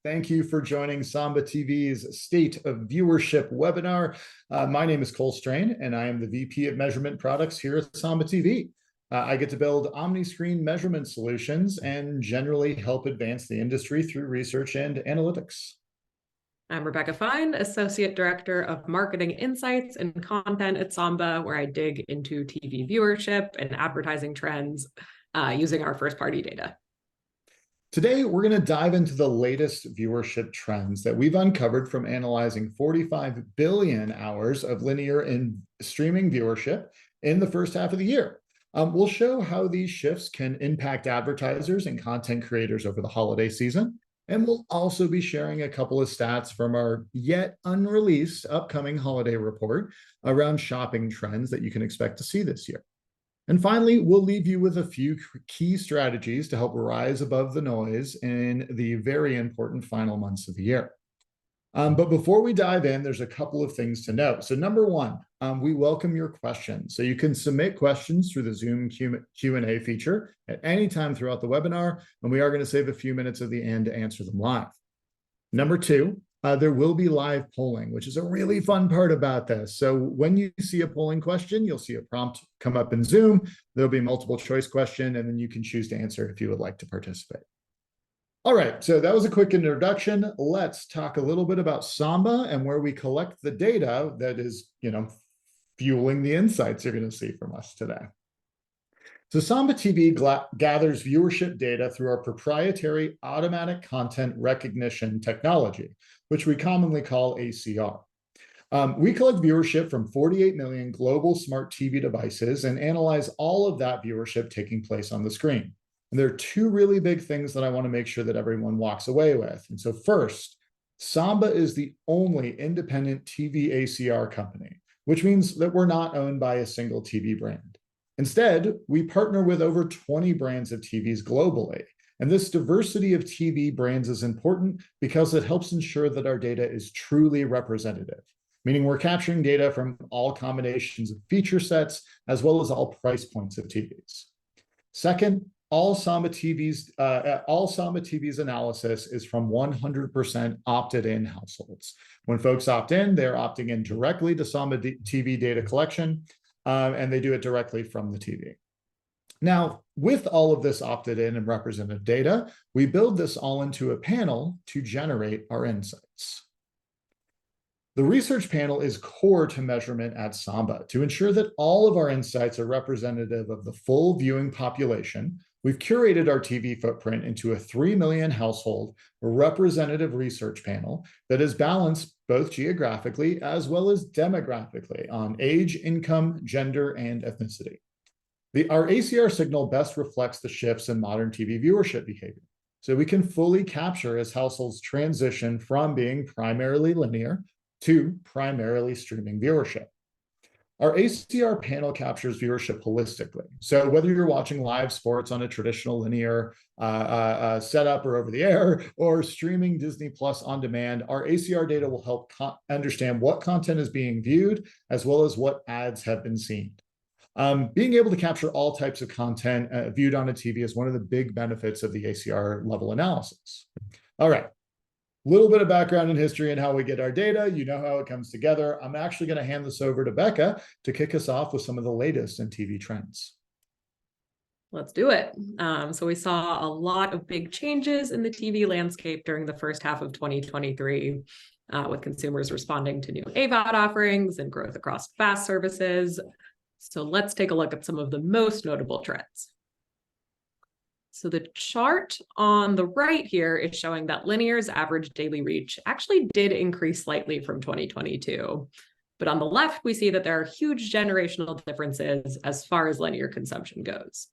Thank you for joining Samba TV's State of Viewership webinar. My name is Cole Strain, and I am the VP of Measurement Products here at Samba TV. I get to build omni-screen measurement solutions and generally help advance the industry through research and analytics. I'm Rebecca Fine, Associate Director of Marketing Insights and Content at Samba, where I dig into TV viewership and advertising trends using our first-party data. Today, we're going to dive into the latest viewership trends that we've uncovered from analyzing 45 billion hours of linear and streaming viewership in the first half of the year. We'll show how these shifts can impact advertisers and content creators over the holiday season. And we'll also be sharing a couple of stats from our yet unreleased upcoming holiday report around shopping trends that you can expect to see this year. And finally, we'll leave you with a few key strategies to help rise above the noise in the very important final months of the year. But before we dive in, there's a couple of things to note. So number one, we welcome your questions. So you can submit questions through the Zoom Q&A feature at any time throughout the webinar, and we are going to save a few minutes at the end to answer them live. Number two, there will be live polling, which is a really fun part about this. So when you see a polling question, you'll see a prompt come up in Zoom. There'll be a multiple choice question, and then you can choose to answer if you would like to participate. All right, so that was a quick introduction. Let's talk a little bit about Samba and where we collect the data that is, fueling the insights you're going to see from us today. So Samba TV gathers viewership data through our proprietary automatic content recognition technology, which we commonly call ACR. We collect viewership from 48 million global smart TV devices and analyze all of that viewership taking place on the screen. And there are two really big things that I want to make sure that everyone walks away with. And so first, Samba is the only independent TV ACR company, which means that we're not owned by a single TV brand. Instead, we partner with over 20 brands of TVs globally. And this diversity of TV brands is important because it helps ensure that our data is truly representative, meaning we're capturing data from all combinations of feature sets, as well as all price points of TVs. Second, all Samba TV's analysis is from 100% opted-in households. When folks opt in, they're opting in directly to Samba TV data collection, and they do it directly from the TV. Now, with all of this opted in and representative data, we build this all into a panel to generate our insights. The research panel is core to measurement at Samba. To ensure that all of our insights are representative of the full viewing population, we've curated our TV footprint into a 3 million household representative research panel that is balanced both geographically as well as demographically on age, income, gender, and ethnicity. Our ACR signal best reflects the shifts in modern TV viewership behavior. So we can fully capture as households transition from being primarily linear to primarily streaming viewership. Our ACR panel captures viewership holistically. So whether you're watching live sports on a traditional linear setup or over the air, or streaming Disney Plus on demand, our ACR data will help understand what content is being viewed, as well as what ads have been seen. Being able to capture all types of content viewed on a TV is one of the big benefits of the ACR level analysis. All right. Little bit of background and history and how we get our data. You know how it comes together. I'm actually going to hand this over to Becca to kick us off with some of the latest in TV trends. Let's do it. So we saw a lot of big changes in the TV landscape during the first half of 2023, with consumers responding to new AVOD offerings and growth across FAST services. So let's take a look at some of the most notable trends. So the chart on the right here is showing that linear's average daily reach actually did increase slightly from 2022. But on the left, we see that there are huge generational differences as far as linear consumption goes.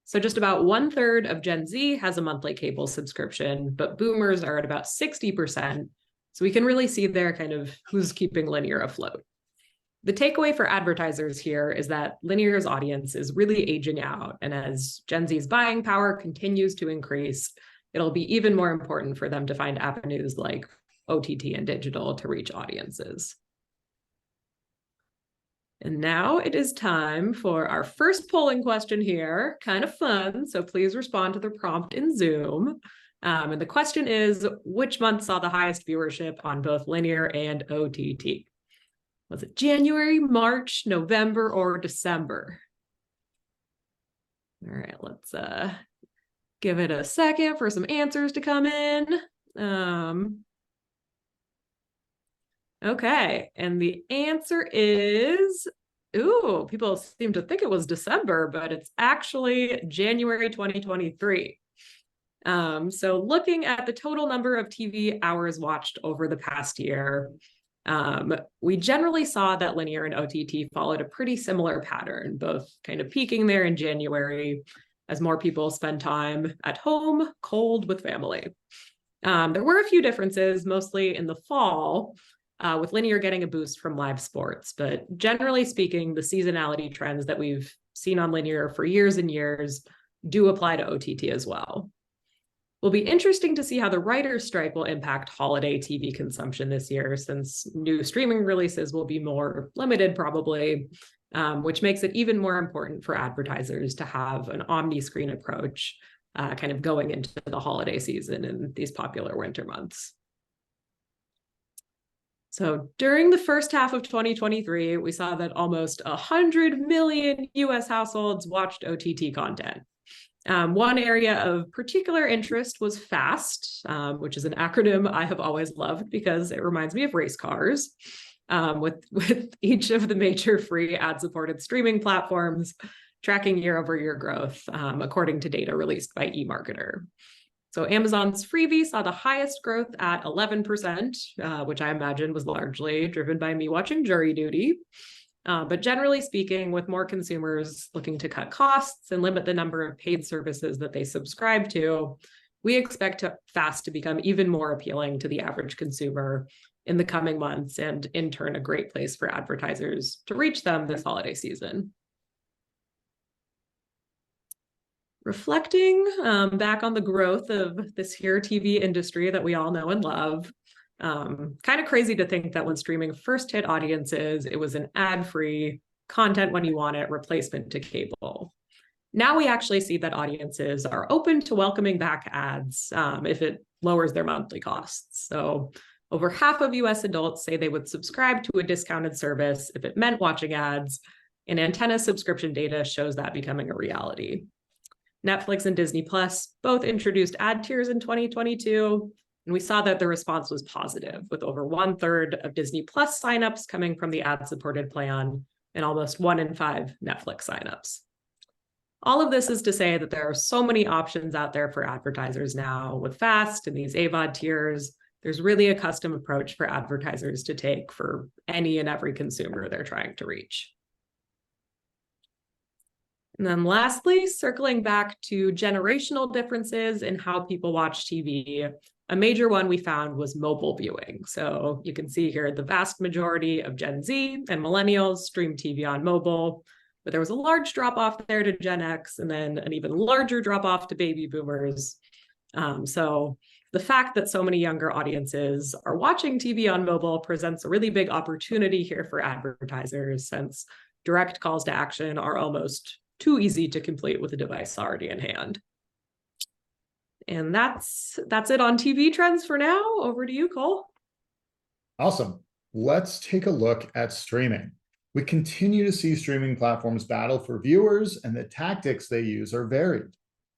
So just about 1/3 of Gen Z has a monthly cable subscription, but boomers are at about 60%. So we can really see there kind of who's keeping linear afloat. The takeaway for advertisers here is that linear's audience is really aging out, and as Gen Z's buying power continues to increase, it'll be even more important for them to find avenues like OTT and digital to reach audiences. And now it is time for our first polling question here. Kind of fun, so please respond to the prompt in Zoom. And the question is, which month saw the highest viewership on both linear and OTT? Was it January, March, November, or December? All right, let's give it a second for some answers to come in. Okay, and the answer is, ooh, people seem to think it was December, but it's actually January 2023. So looking at the total number of TV hours watched over the past year, we generally saw that linear and OTT followed a pretty similar pattern, both kind of peaking there in January as more people spend time at home, cold with family. There were a few differences, mostly in the fall, with linear getting a boost from live sports. But generally speaking, the seasonality trends that we've seen on linear for years and years do apply to OTT as well. Will be interesting to see how the writers' strike will impact holiday TV consumption this year, since new streaming releases will be more limited probably, which makes it even more important for advertisers to have an omni-screen approach kind of going into the holiday season in these popular winter months. So during the first half of 2023, we saw that almost 100 million US households watched OTT content. One area of particular interest was FAST, which is an acronym I have always loved because it reminds me of race cars, with each of the major free ad-supported streaming platforms tracking year-over-year growth, according to data released by eMarketer. So Amazon's Freebie saw the highest growth at 11%, which I imagine was largely driven by me watching Jury Duty. But generally speaking, with more consumers looking to cut costs and limit the number of paid services that they subscribe to, we expect FAST to become even more appealing to the average consumer in the coming months, and in turn, a great place for advertisers to reach them this holiday season. Reflecting back on the growth of this here TV industry that we all know and love, kind of crazy to think that when streaming first hit audiences, it was an ad-free, content when you want it replacement to cable. Now we actually see that audiences are open to welcoming back ads if it lowers their monthly costs. So over half of US adults say they would subscribe to a discounted service if it meant watching ads, and Antenna subscription data shows that becoming a reality. Netflix and Disney Plus both introduced ad tiers in 2022, and we saw that the response was positive, with over 1/3 of Disney Plus signups coming from the ad-supported plan and almost 1 in 5 Netflix signups. All of this is to say that there are so many options out there for advertisers now with FAST and these AVOD tiers. There's really a custom approach for advertisers to take for any and every consumer they're trying to reach. And then lastly, circling back to generational differences in how people watch TV, a major one we found was mobile viewing. So you can see here the vast majority of Gen Z and millennials stream TV on mobile, but there was a large drop off there to Gen X, and then an even larger drop off to baby boomers. So the fact that so many younger audiences are watching TV on mobile presents a really big opportunity here for advertisers, since direct calls to action are almost too easy to complete with a device already in hand. And that's it on TV trends for now. Over to you, Cole. Awesome. Let's take a look at streaming. We continue to see streaming platforms battle for viewers, and the tactics they use are varied.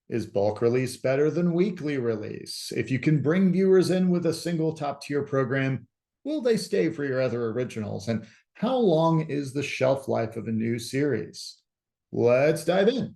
Is bulk release better than weekly release? If you can bring viewers in with a single top-tier program, will they stay for your other originals? And how long is the shelf life of a new series? Let's dive in.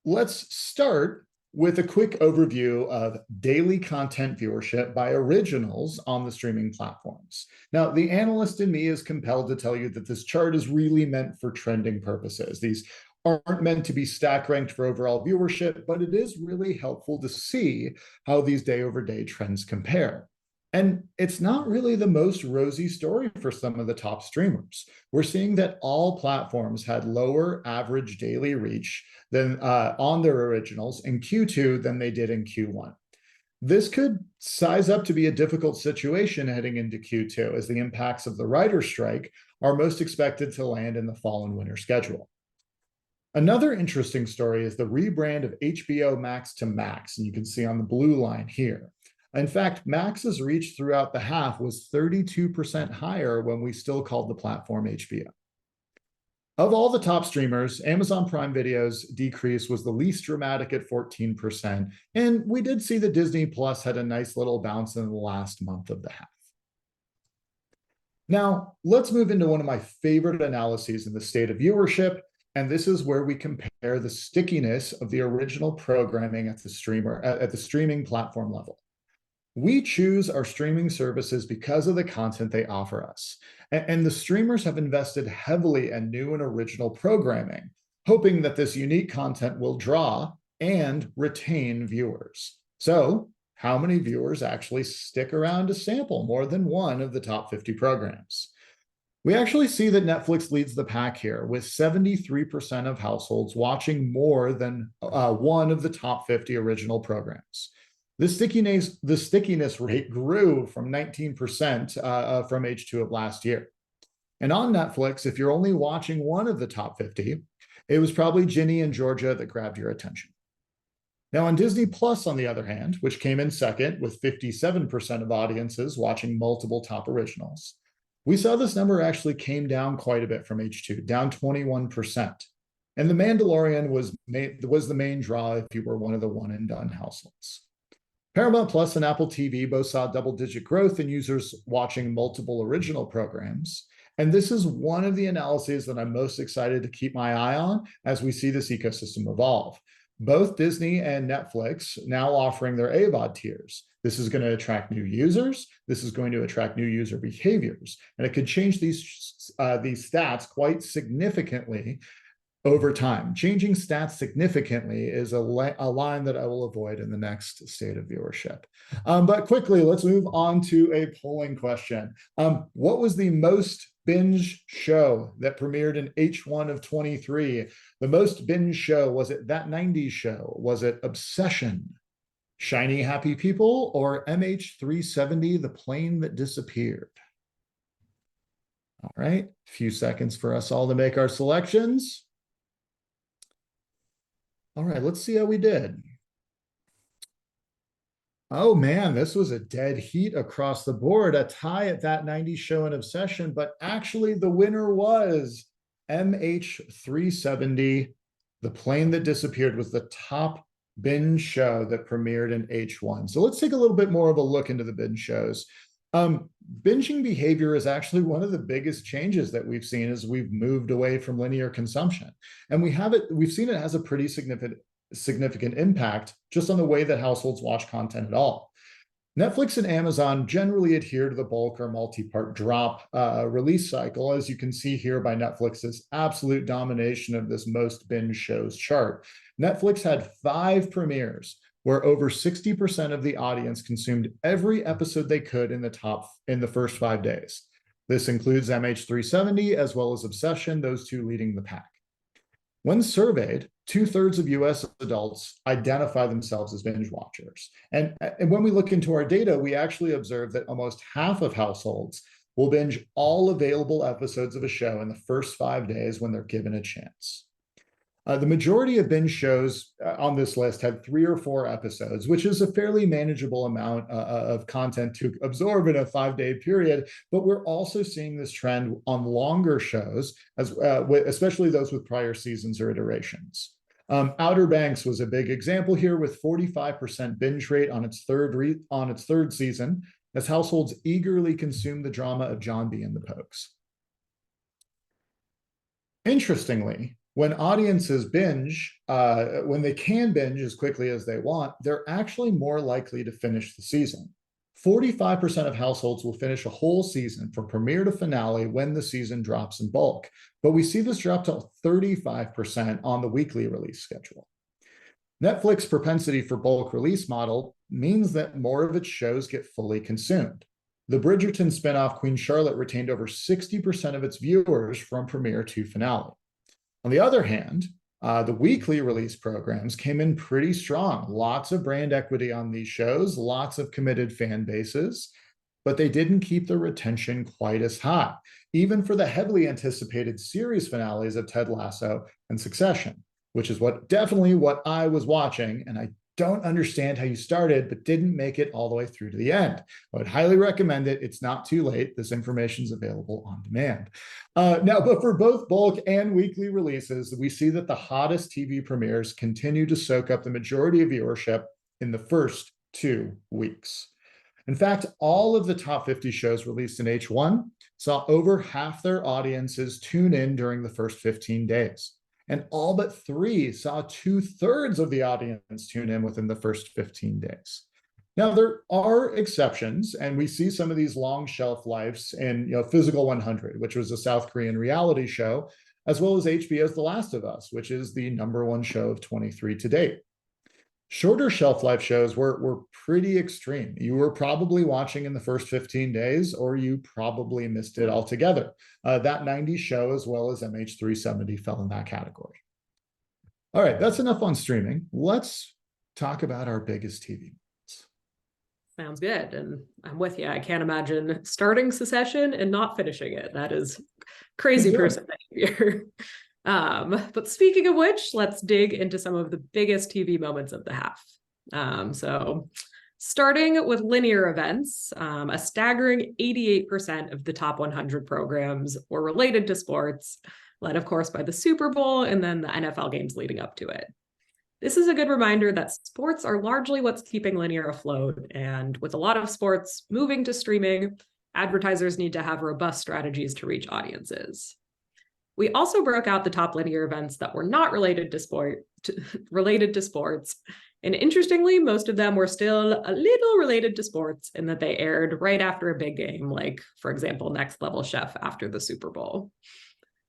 Let's start with a quick overview of daily content viewership by originals on the streaming platforms. Now, the analyst in me is compelled to tell you that this chart is really meant for trending purposes. These aren't meant to be stack ranked for overall viewership, but it is really helpful to see how these day-over-day trends compare. And it's not really the most rosy story for some of the top streamers. We're seeing that all platforms had lower average daily reach than on their originals in Q2 than they did in Q1. This could size up to be a difficult situation heading into Q2, as the impacts of the writer's strike are most expected to land in the fall and winter schedule. Another interesting story is the rebrand of HBO Max to Max, and you can see on the blue line here. In fact, Max's reach throughout the half was 32% higher when we still called the platform HBO. Of all the top streamers, Amazon Prime Video's decrease was the least dramatic at 14%, and we did see that Disney Plus had a nice little bounce in the last month of the half. Now, let's move into one of my favorite analyses in the state of viewership, and this is where we compare the stickiness of the original programming at the streaming platform level. We choose our streaming services because of the content they offer us. And the streamers have invested heavily in new and original programming, hoping that this unique content will draw and retain viewers. So, how many viewers actually stick around to sample more than one of the top 50 programs? We actually see that Netflix leads the pack here, with 73% of households watching more than one of the top 50 original programs. The stickiness rate grew from 19% from H2 of last year. And on Netflix, if you're only watching one of the top 50, it was probably Ginny and Georgia that grabbed your attention. Now on Disney Plus, on the other hand, which came in second with 57% of audiences watching multiple top originals, we saw this number actually came down quite a bit from H2, down 21%. And The Mandalorian was the main draw if you were one of the one and done households. Paramount Plus and Apple TV both saw double-digit growth in users watching multiple original programs. And this is one of the analyses that I'm most excited to keep my eye on as we see this ecosystem evolve. Both Disney and Netflix now offering their AVOD tiers. This is going to attract new users. This is going to attract new user behaviors, and it could change these stats quite significantly over time. Changing stats significantly is a line that I will avoid in the next state of viewership. But quickly, let's move on to a polling question. What was the most binge show that premiered in H1 of 23? The most binge show, was it That 90s Show? Was it Obsession, Shiny Happy People, or MH370, The Plane That Disappeared? All right, a few seconds for us all to make our selections. All right, let's see how we did. Oh man, this was a dead heat across the board, a tie at That 90s Show and Obsession, but actually the winner was MH370, The Plane That Disappeared was the top binge show that premiered in H1. So let's take a little bit more of a look into the binge shows. Binging behavior is actually one of the biggest changes that we've seen as we've moved away from linear consumption. And we've seen it has a pretty significant impact just on the way that households watch content at all. Netflix and Amazon generally adhere to the bulk or multi-part drop release cycle, as you can see here by Netflix's absolute domination of this most binge shows chart. Netflix had 5 premieres where over 60% of the audience consumed every episode they could in the first 5 days. This includes MH370 as well as Obsession, those two leading the pack. When surveyed, 2/3 of US adults identify themselves as binge watchers. And when we look into our data, we actually observe that almost half of households will binge all available episodes of a show in the first 5 days when they're given a chance. The majority of binge shows on this list had 3 or 4 episodes, which is a fairly manageable amount of content to absorb in a 5-day period. But we're also seeing this trend on longer shows, especially those with prior seasons or iterations. Outer Banks was a big example here, with 45% binge rate on its third season, as households eagerly consume the drama of John B. and the Pokes. Interestingly, when audiences binge, when they can binge as quickly as they want, they're actually more likely to finish the season. 45% of households will finish a whole season from premiere to finale when the season drops in bulk, but we see this drop to 35% on the weekly release schedule. Netflix's propensity for bulk release model means that more of its shows get fully consumed. The Bridgerton spinoff Queen Charlotte retained over 60% of its viewers from premiere to finale. On the other hand, the weekly release programs came in pretty strong. Lots of brand equity on these shows, lots of committed fan bases. but they didn't keep the retention quite as high, even for the heavily anticipated series finales of Ted Lasso and Succession, which is definitely what I was watching. And I don't understand how you started, but didn't make it all the way through to the end. I would highly recommend it. It's not too late. This information is available on demand. But for both bulk and weekly releases, we see that the hottest TV premieres continue to soak up the majority of viewership in the first 2 weeks. In fact, all of the top 50 shows released in H1 saw over half their audiences tune in during the first 15 days. And all but 3 saw 2/3 of the audience tune in within the first 15 days. Now, there are exceptions, and we see some of these long shelf lives in Physical 100, which was a South Korean reality show, as well as HBO's The Last of Us, which is the #1 show of 23 to date. Shorter shelf life shows were pretty extreme. You were probably watching in the first 15 days, or you probably missed it altogether. That 90 show, as well as MH370, fell in that category. All right, that's enough on streaming. Let's talk about our biggest TV. Sounds good. And I'm with you. I can't imagine starting Succession and not finishing it. That is crazy person behavior. But speaking of which, let's dig into some of the biggest TV moments of the half. So starting with linear events, a staggering 88% of the top 100 programs were related to sports, led of course by the Super Bowl and then the NFL games leading up to it. This is a good reminder that sports are largely what's keeping linear afloat, and with a lot of sports moving to streaming, advertisers need to have robust strategies to reach audiences. We also broke out the top linear events that were not related to sports. And interestingly, most of them were still a little related to sports in that they aired right after a big game, like, for example, Next Level Chef after the Super Bowl.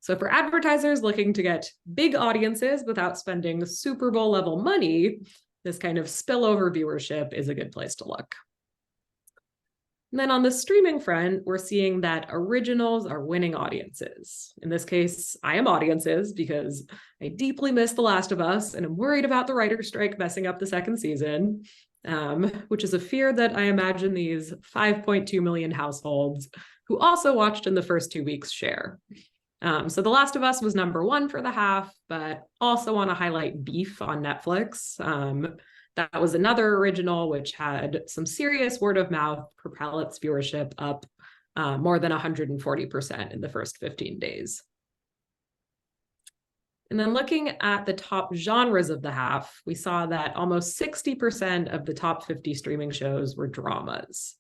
So for advertisers looking to get big audiences without spending Super Bowl level money, this kind of spillover viewership is a good place to look. And then on the streaming front, we're seeing that originals are winning audiences. In this case, I am audiences because I deeply miss The Last of Us and I'm worried about the writer's strike messing up the second season, which is a fear that I imagine these 5.2 million households who also watched in the first 2 weeks share. So The Last of Us was #1 for the half, but also want to highlight Beef on Netflix. That was another original which had some serious word of mouth propel its viewership up more than 140% in the first 15 days. And then looking at the top genres of the half, we saw that almost 60% of the top 50 streaming shows were dramas.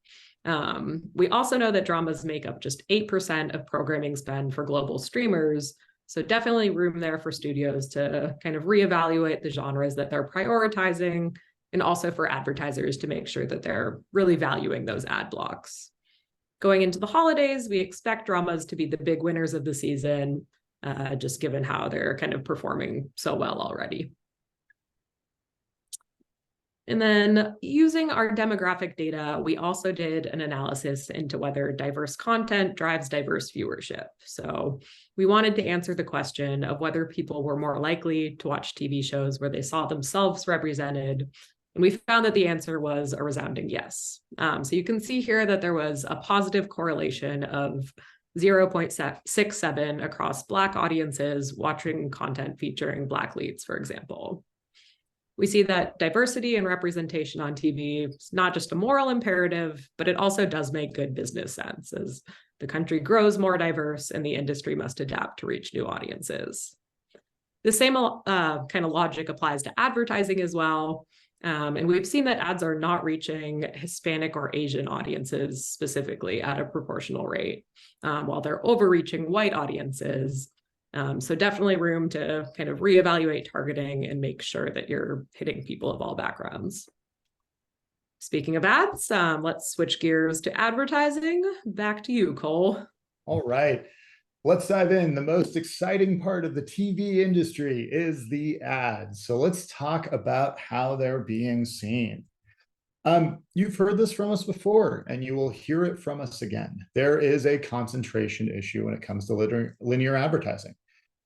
We also know that dramas make up just 8% of programming spend for global streamers, so definitely room there for studios to kind of reevaluate the genres that they're prioritizing, and also for advertisers to make sure that they're really valuing those ad blocks. Going into the holidays, we expect dramas to be the big winners of the season, just given how they're kind of performing so well already. And then using our demographic data, we also did an analysis into whether diverse content drives diverse viewership. So we wanted to answer the question of whether people were more likely to watch TV shows where they saw themselves represented. And we found that the answer was a resounding yes. So you can see here that there was a positive correlation of 0.67 across Black audiences watching content featuring Black leads, for example. We see that diversity and representation on TV is not just a moral imperative, but it also does make good business sense as the country grows more diverse and the industry must adapt to reach new audiences. The same kind of logic applies to advertising as well. And we've seen that ads are not reaching Hispanic or Asian audiences specifically at a proportional rate, while they're overreaching white audiences. So definitely room to kind of reevaluate targeting and make sure that you're hitting people of all backgrounds. Speaking of ads, let's switch gears to advertising. Back to you, Cole. All right, let's dive in. The most exciting part of the TV industry is the ads. So let's talk about how they're being seen. You've heard this from us before, and you will hear it from us again. There is a concentration issue when it comes to linear advertising.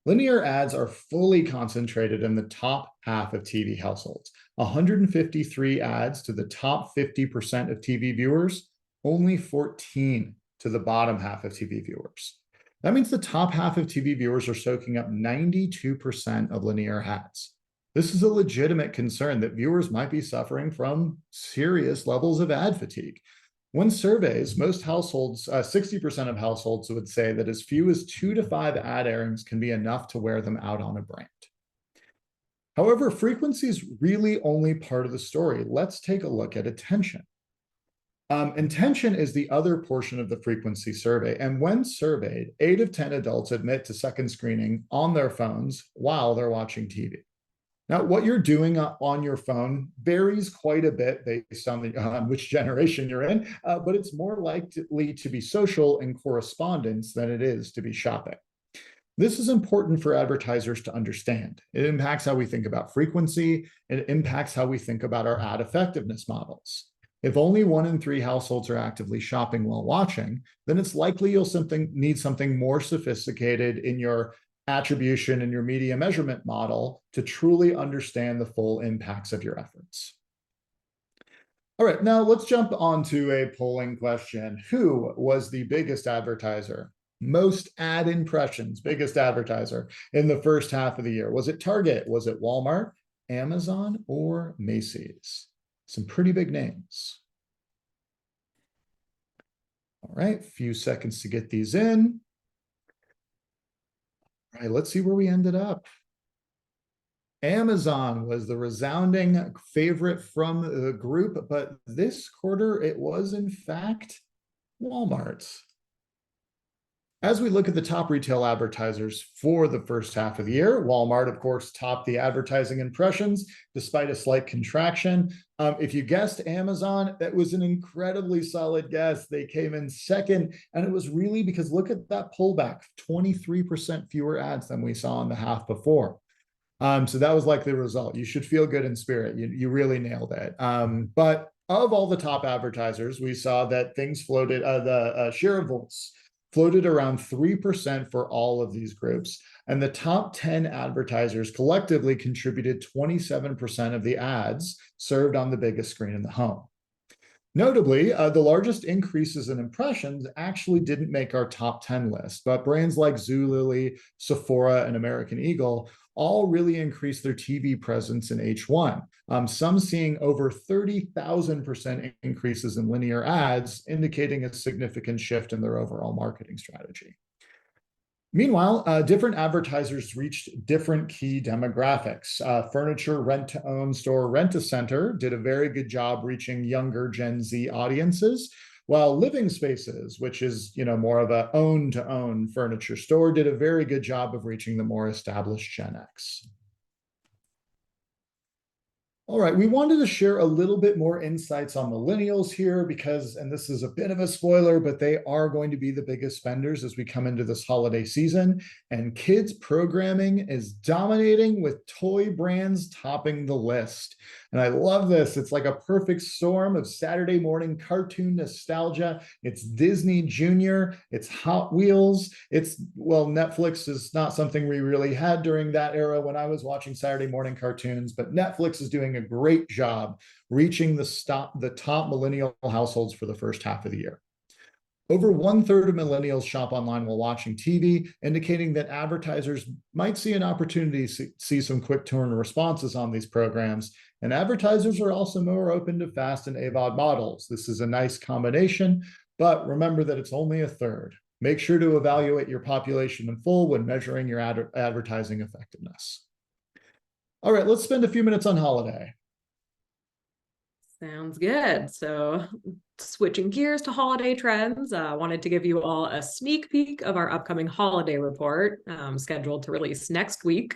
Linear ads are fully concentrated in the top half of TV households. 153 ads to the top 50% of TV viewers, only 14 to the bottom half of TV viewers. That means the top half of TV viewers are soaking up 92% of linear ads. This is a legitimate concern that viewers might be suffering from serious levels of ad fatigue. When surveys, most households, 60% of households would say that as few as 2 to 5 ad airings can be enough to wear them out on a brand. However, frequency is really only part of the story. Let's take a look at attention. Intention is the other portion of the frequency survey. And when surveyed, 8 of 10 adults admit to second screening on their phones while they're watching TV. Now, what you're doing on your phone varies quite a bit based on which generation you're in, but it's more likely to be social and correspondence than it is to be shopping. This is important for advertisers to understand. It impacts how we think about frequency. It impacts how we think about our ad effectiveness models. If only 1 in 3 households are actively shopping while watching, then it's likely you'll need something more sophisticated in your attribution and your media measurement model to truly understand the full impacts of your efforts. All right, now let's jump onto a polling question. Who was the biggest advertiser? Most ad impressions, biggest advertiser in the first half of the year? Was it Target? Was it Walmart, Amazon, or Macy's? Some pretty big names. All right, few seconds to get these in. All right, let's see where we ended up. Amazon was the resounding favorite from the group, but this quarter it was in fact Walmart. As we look at the top retail advertisers for the first half of the year, Walmart, of course, topped the advertising impressions despite a slight contraction. If you guessed Amazon, that was an incredibly solid guess. They came in second, and it was really because look at that pullback, 23% fewer ads than we saw in the half before. So that was likely the result. You should feel good in spirit. You really nailed it. But of all the top advertisers, we saw that things floated, the share of voice floated around 3% for all of these groups. And the top 10 advertisers collectively contributed 27% of the ads served on the biggest screen in the home. Notably, the largest increases in impressions actually didn't make our top 10 list, but brands like Zulily, Sephora, and American Eagle all really increased their TV presence in H1. Some seeing over 30,000% increases in linear ads, indicating a significant shift in their overall marketing strategy. Meanwhile, different advertisers reached different key demographics. Furniture rent-to-own store Rent-A-Center did a very good job reaching younger Gen Z audiences, while Living Spaces, which is more of a own-to-own furniture store, did a very good job of reaching the more established Gen X. All right, we wanted to share a little bit more insights on millennials here because, and this is a bit of a spoiler, but they are going to be the biggest spenders as we come into this holiday season. And kids programming is dominating with toy brands topping the list. And I love this. It's like a perfect storm of Saturday morning cartoon nostalgia. It's Disney Junior, it's Hot Wheels, Netflix is not something we really had during that era when I was watching Saturday morning cartoons, but Netflix is doing a great job reaching the top millennial households for the first half of the year. Over 1/3 of millennials shop online while watching TV, indicating that advertisers might see an opportunity to see some quick turn responses on these programs. And advertisers are also more open to fast and AVOD models. This is a nice combination, but remember that it's only 1/3. Make sure to evaluate your population in full when measuring your advertising effectiveness. All right, let's spend a few minutes on holiday. Sounds good. So switching gears to holiday trends, I wanted to give you all a sneak peek of our upcoming holiday report scheduled to release next week.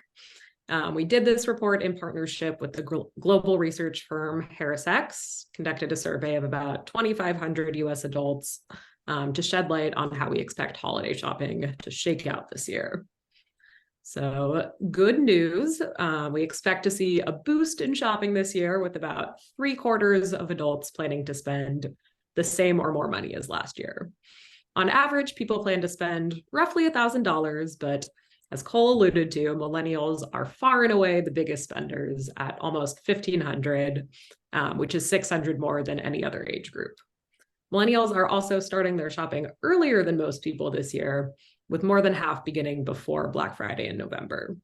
We did this report in partnership with the global research firm HarrisX, conducted a survey of about 2,500 US adults to shed light on how we expect holiday shopping to shake out this year. So good news, we expect to see a boost in shopping this year with about 3/4 of adults planning to spend the same or more money as last year. On average, people plan to spend roughly $1,000, but as Cole alluded to, millennials are far and away the biggest spenders at almost $1,500, which is $600 more than any other age group. Millennials are also starting their shopping earlier than most people this year, with more than half beginning before Black Friday in November.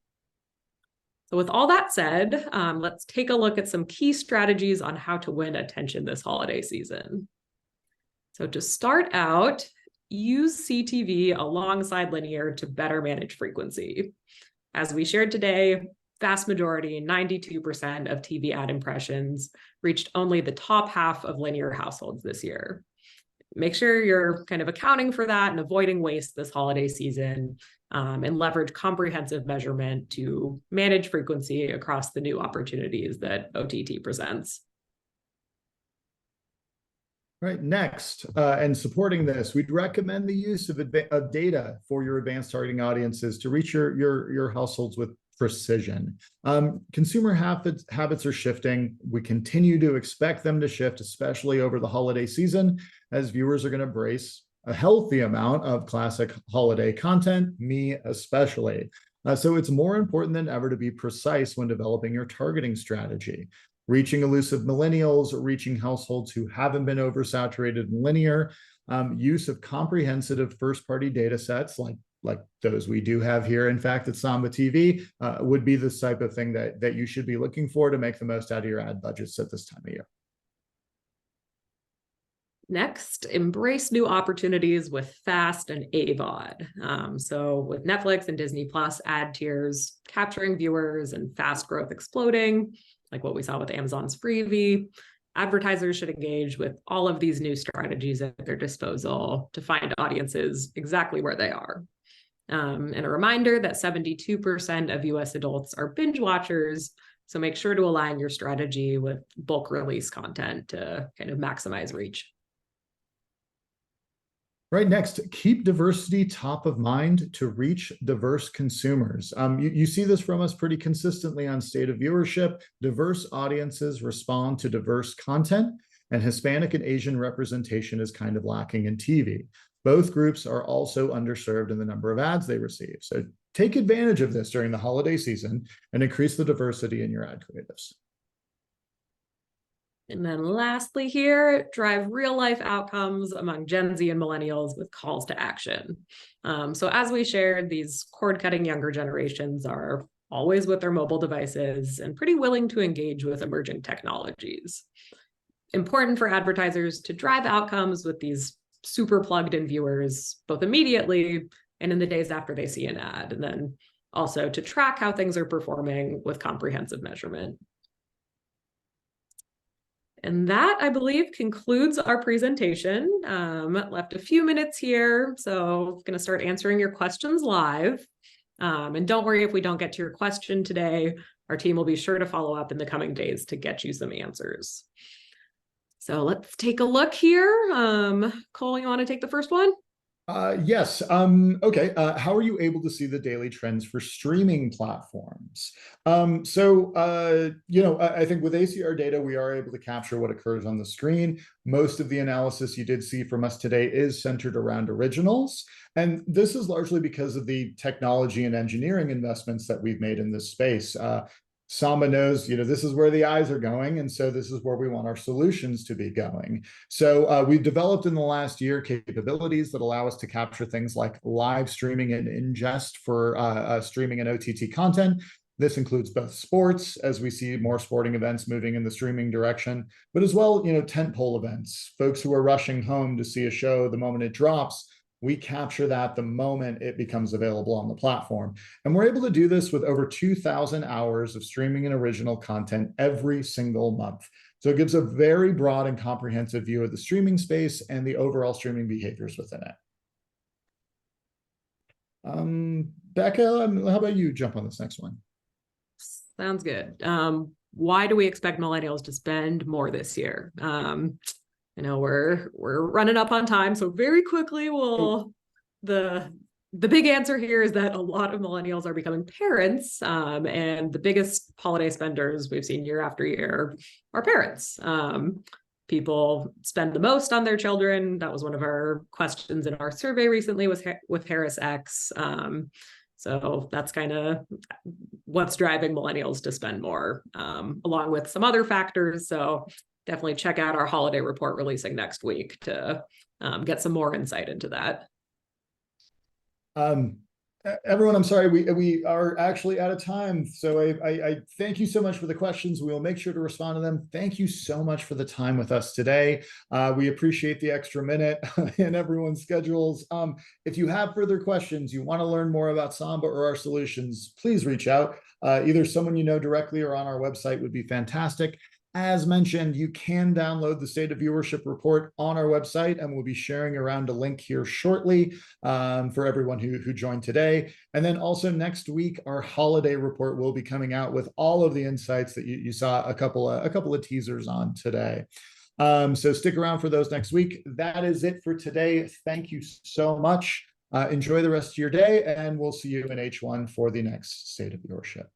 So with all that said, let's take a look at some key strategies on how to win attention this holiday season. So to start out, use CTV alongside linear to better manage frequency. As we shared today, vast majority, 92% of TV ad impressions reached only the top half of linear households this year. Make sure you're kind of accounting for that and avoiding waste this holiday season, and leverage comprehensive measurement to manage frequency across the new opportunities that OTT presents. Right, next, and supporting this, we'd recommend the use of data for your advanced targeting audiences to reach your households with precision. Consumer habits are shifting. We continue to expect them to shift, especially over the holiday season, as viewers are going to embrace a healthy amount of classic holiday content, me especially. So it's more important than ever to be precise when developing your targeting strategy. Reaching elusive millennials, reaching households who haven't been oversaturated in linear, use of comprehensive first-party data sets like those we do have here, in fact, at Samba TV, would be the type of thing that you should be looking for to make the most out of your ad budgets at this time of year. Next, embrace new opportunities with FAST and AVOD. So with Netflix and Disney Plus ad tiers capturing viewers and fast growth exploding, like what we saw with Amazon's Freevee, advertisers should engage with all of these new strategies at their disposal to find audiences exactly where they are. And a reminder that 72% of US adults are binge watchers, so make sure to align your strategy with bulk release content to kind of maximize reach. Right, next, keep diversity top of mind to reach diverse consumers. You see this from us pretty consistently on State of Viewership. Diverse audiences respond to diverse content, and Hispanic and Asian representation is kind of lacking in TV. Both groups are also underserved in the number of ads they receive. So take advantage of this during the holiday season and increase the diversity in your ad creatives. And then lastly here, drive real life outcomes among Gen Z and millennials with calls to action. So as we shared, these cord cutting younger generations are always with their mobile devices and pretty willing to engage with emerging technologies. Important for advertisers to drive outcomes with these super plugged in viewers, both immediately and in the days after they see an ad, and then also to track how things are performing with comprehensive measurement. And that, I believe, concludes our presentation. Left a few minutes here, so I'm going to start answering your questions live. And don't worry if we don't get to your question today. Our team will be sure to follow up in the coming days to get you some answers. So let's take a look here. Cole, you want to take the first one? Yes. Okay. How are you able to see the daily trends for streaming platforms? I think with ACR data, we are able to capture what occurs on the screen. Most of the analysis you did see from us today is centered around originals. And this is largely because of the technology and engineering investments that we've made in this space. Samba knows, this is where the eyes are going, and so this is where we want our solutions to be going. So we've developed in the last year capabilities that allow us to capture things like live streaming and ingest for streaming and OTT content. This includes both sports, as we see more sporting events moving in the streaming direction, but as well, tentpole events, folks who are rushing home to see a show the moment it drops. We capture that the moment it becomes available on the platform. And we're able to do this with over 2,000 hours of streaming and original content every single month. So it gives a very broad and comprehensive view of the streaming space and the overall streaming behaviors within it. Becca, how about you jump on this next one? Sounds good. Why do we expect millennials to spend more this year? We're running up on time, so very quickly the big answer here is that a lot of millennials are becoming parents, and the biggest holiday spenders we've seen year after year are parents. People spend the most on their children. That was one of our questions in our survey recently with Harris X. So that's kind of what's driving millennials to spend more, along with some other factors. So definitely check out our holiday report releasing next week to get some more insight into that. Everyone, I'm sorry, we are actually out of time. So I thank you so much for the questions. We will make sure to respond to them. Thank you so much for the time with us today. We appreciate the extra minute in everyone's schedules. If you have further questions, you want to learn more about Samba or our solutions, please reach out. Either someone you know directly or on our website would be fantastic. As mentioned, you can download the State of Viewership report on our website, and we'll be sharing around a link here shortly for everyone who joined today. And then also next week, our holiday report will be coming out with all of the insights that you saw a couple of teasers on today. So stick around for those next week. That is it for today. Thank you so much. Enjoy the rest of your day, and we'll see you in H1 for the next State of Viewership.